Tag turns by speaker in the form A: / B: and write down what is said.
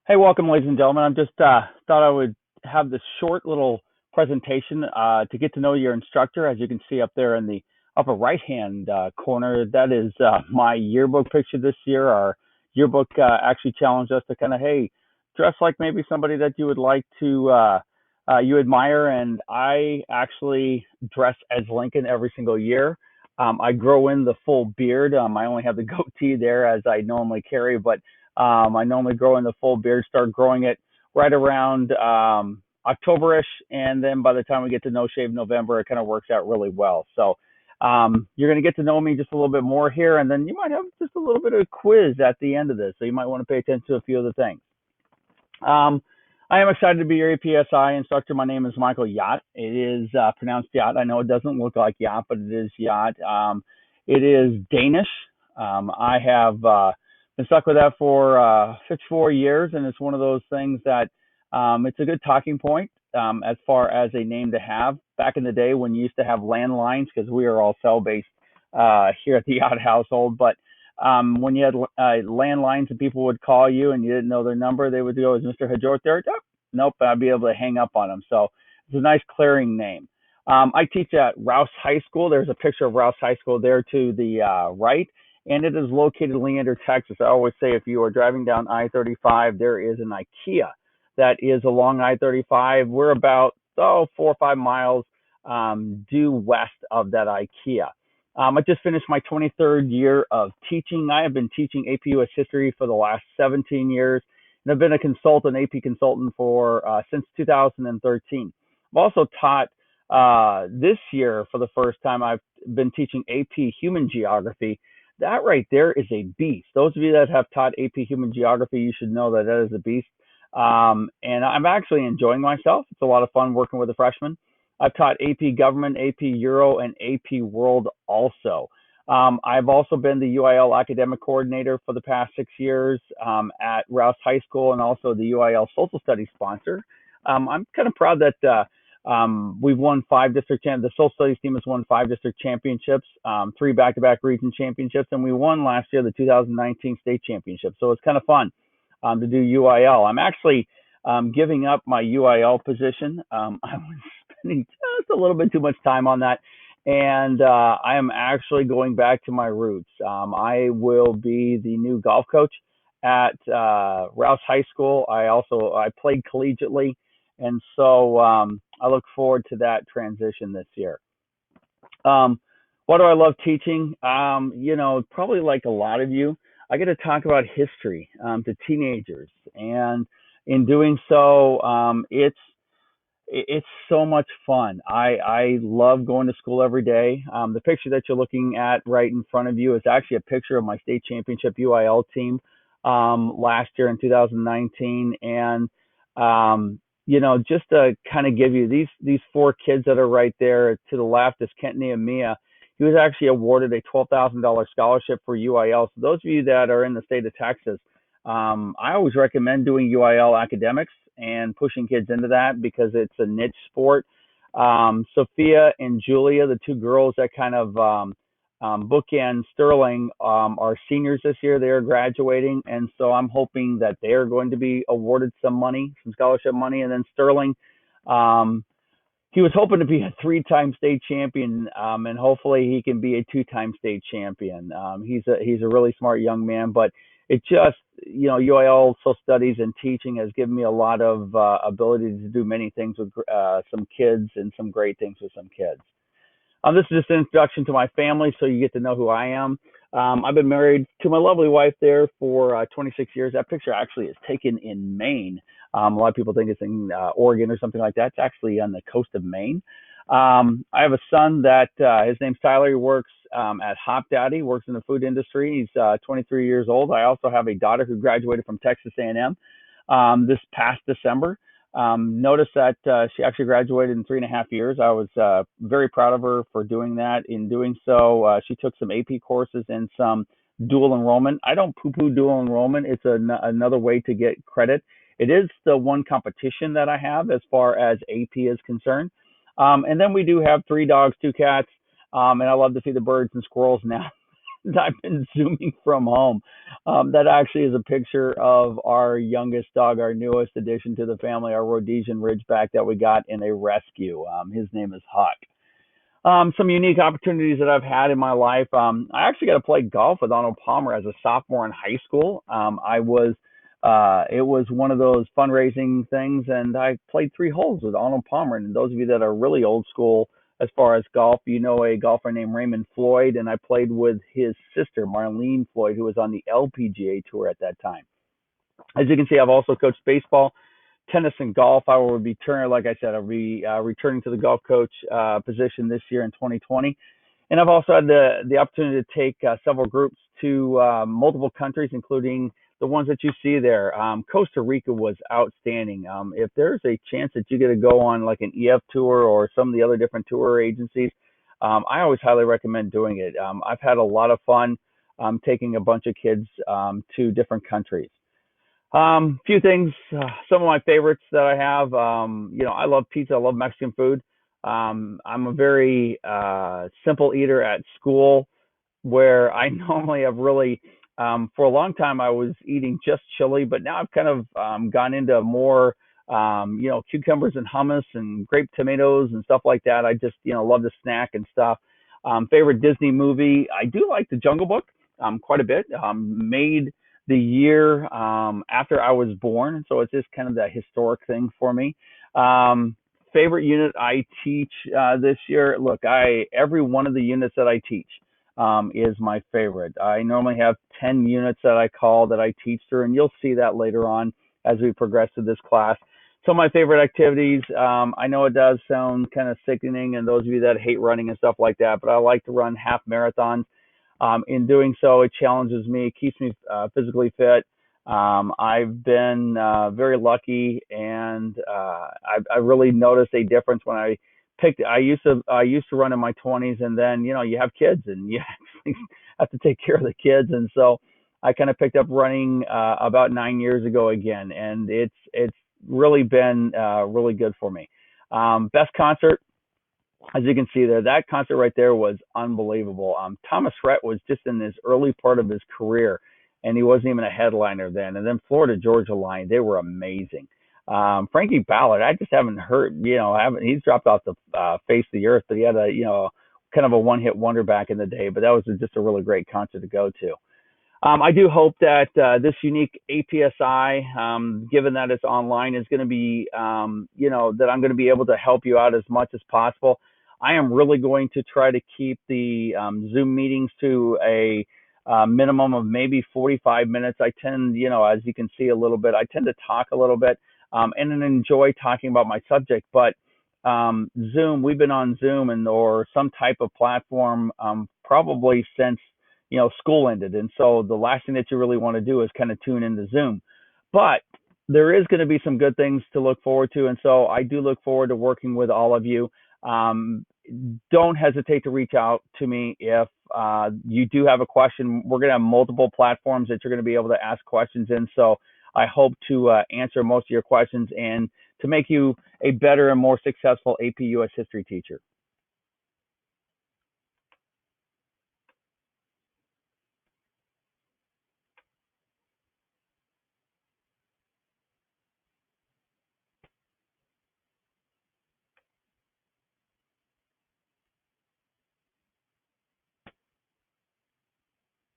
A: Hey, welcome, ladies and gentlemen. I'm just thought I would have this short little presentation to get to know your instructor. As you can see up there in the upper right-hand corner, that is my yearbook picture this year. Our yearbook actually challenged us to kind of, hey, dress like maybe somebody that you would like to you admire, and I actually dress as Lincoln every single year. I grow in the full beard. I only have the goatee there as I normally carry, but I normally grow in the full beard, start growing it right around October-ish, and then by the time we get to no shave November, it kind of works out really well. So you're going to get to know me just a little bit more here, and then you might have just a little bit of a quiz at the end of this, so you might want to pay attention to a few other things. Um, I am excited to be your APSI instructor. My name is Michael Hjort. It is pronounced Yacht. I know it doesn't look like Yacht, but it is Yacht. It is Danish. I have been stuck with that for 54 years, and it's one of those things that it's a good talking point as far as a name to have. Back in the day when you used to have landlines, because we are all cell based here at the Yacht household, but when you had landlines and people would call you and you didn't know their number, they would go, "Is Mr. Hjort there?" Oh, nope, I'd be able to hang up on them. So it's a nice clearing name. I teach at Rouse High School. There's a picture of Rouse High School there to the right, and it is located in Leander, Texas. I always say if you are driving down I-35, there is an IKEA that is along I-35. We're about 4 or 5 miles due west of that IKEA. I just finished my 23rd year of teaching. I have been teaching AP US history for the last 17 years, and I've been a consultant, AP consultant for since 2013. I've also taught this year for the first time. I've been teaching AP Human Geography. That right there is a beast. Those of you that have taught AP Human Geography, you should know that that is a beast. And I'm actually enjoying myself. It's a lot of fun working with the freshmen. I've taught AP Government, AP Euro, and AP World also. I've also been the UIL Academic Coordinator for the past 6 years at Rouse High School and also the UIL Social Studies sponsor. I'm kind of proud that we've won 5 district the Social Studies team has won 5 district championships, 3 back-to-back region championships, and we won last year the 2019 state championship. So it's kind of fun to do UIL. I'm actually giving up my UIL position. I was spending just a little bit too much time on that, and I am actually going back to my roots. I will be the new golf coach at Rouse High School. I played collegiately, and so I look forward to that transition this year. Um, what do I love teaching? Probably like a lot of you, I get to talk about history to teenagers, and in doing so, it's so much fun. I love going to school every day. The picture that you're looking at right in front of you is actually a picture of my state championship UIL team last year in 2019, and just to kind of give you these 4 kids that are right there to the left is Kent Nehemiah. He was actually awarded a $12,000 scholarship for UIL. So those of you that are in the state of Texas, I always recommend doing UIL academics and pushing kids into that because it's a niche sport. Sophia and Julia, the 2 girls that kind of bookend Sterling, are seniors this year. They are graduating, and so I'm hoping that they are going to be awarded some money, some scholarship money. And then Sterling, um, he was hoping to be a 3-time state champion, and hopefully he can be a 2-time state champion. He's a really smart young man, but it just UIL social studies and teaching has given me a lot of ability to do many things with some kids and some great things with some kids. This is just an introduction to my family, so you get to know who I am. I've been married to my lovely wife there for 26 years. That picture actually is taken in Maine. A lot of people think it's in Oregon or something like that. It's actually on the coast of Maine. I have a son that his name's Tyler. He works at Hop Daddy, works in the food industry. He's 23 years old. I also have a daughter who graduated from Texas A&M this past December. Notice that she actually graduated in 3.5 years. I was very proud of her for doing that. In doing so, she took some AP courses and some dual enrollment. I don't poo-poo dual enrollment. It's another way to get credit. It is the one competition that I have as far as AP is concerned. And then we do have 3 dogs, 2 cats, and I love to see the birds and squirrels now. I've been zooming from home. That actually is a picture of our youngest dog, our newest addition to the family, our Rhodesian Ridgeback that we got in a rescue. His name is Huck. Some unique opportunities that I've had in my life. I actually got to play golf with Arnold Palmer as a sophomore in high school. It was one of those fundraising things, and I played 3 holes with Arnold Palmer. And those of you that are really old school as far as golf, you know a golfer named Raymond Floyd, and I played with his sister, Marlene Floyd, who was on the LPGA tour at that time. As you can see, I've also coached baseball, tennis, and golf. I will be turning, like I said, I'll be returning to the golf coach position this year in 2020. And I've also had the opportunity to take several groups to multiple countries, including the ones that you see there. Costa Rica was outstanding. If there's a chance that you get to go on like an EF tour or some of the other different tour agencies, I always highly recommend doing it. I've had a lot of fun taking a bunch of kids to different countries. Few things, some of my favorites that I have. I love pizza. I love Mexican food. I'm a very simple eater at school, where I normally have really, for a long time, I was eating just chili, but now I've kind of gone into more, cucumbers and hummus and grape tomatoes and stuff like that. I just, love to snack and stuff. Favorite Disney movie, I do like The Jungle Book quite a bit. Made the year after I was born, so it's just kind of that historic thing for me. Favorite unit I teach this year. Look, every one of the units that I teach is my favorite. I normally have 10 units that I call that I teach through, and you'll see that later on as we progress through this class. So my favorite activities, I know it does sound kind of sickening, and those of you that hate running and stuff like that, but I like to run half marathons. In doing so, it challenges me, keeps me physically fit. I've been very lucky, and I really noticed a difference when I picked. I used to run in my 20s, and then you have kids, and you actually have to take care of the kids, and so I kind of picked up running about 9 years ago again, and it's really been really good for me. Best concert, as you can see there, that concert right there was unbelievable. Thomas Rhett was just in this early part of his career, and he wasn't even a headliner then. And then Florida Georgia Line, they were amazing. Frankie Ballard, I just haven't heard, he's dropped off the face of the earth, but he had kind of a one-hit wonder back in the day. But that was just a really great concert to go to. I do hope that this unique APSI, given that it's online, is going to be, that I'm going to be able to help you out as much as possible. I am really going to try to keep the Zoom meetings to a minimum of maybe 45 minutes. I tend, as you can see a little bit, I tend to talk a little bit and then enjoy talking about my subject. But Zoom, we've been on Zoom or some type of platform probably since school ended. And so the last thing that you really want to do is kind of tune into Zoom. But there is going to be some good things to look forward to. And so I do look forward to working with all of you. Don't hesitate to reach out to me if you do have a question. We're going to have multiple platforms that you're going to be able to ask questions in. So I hope to answer most of your questions and to make you a better and more successful AP US history teacher.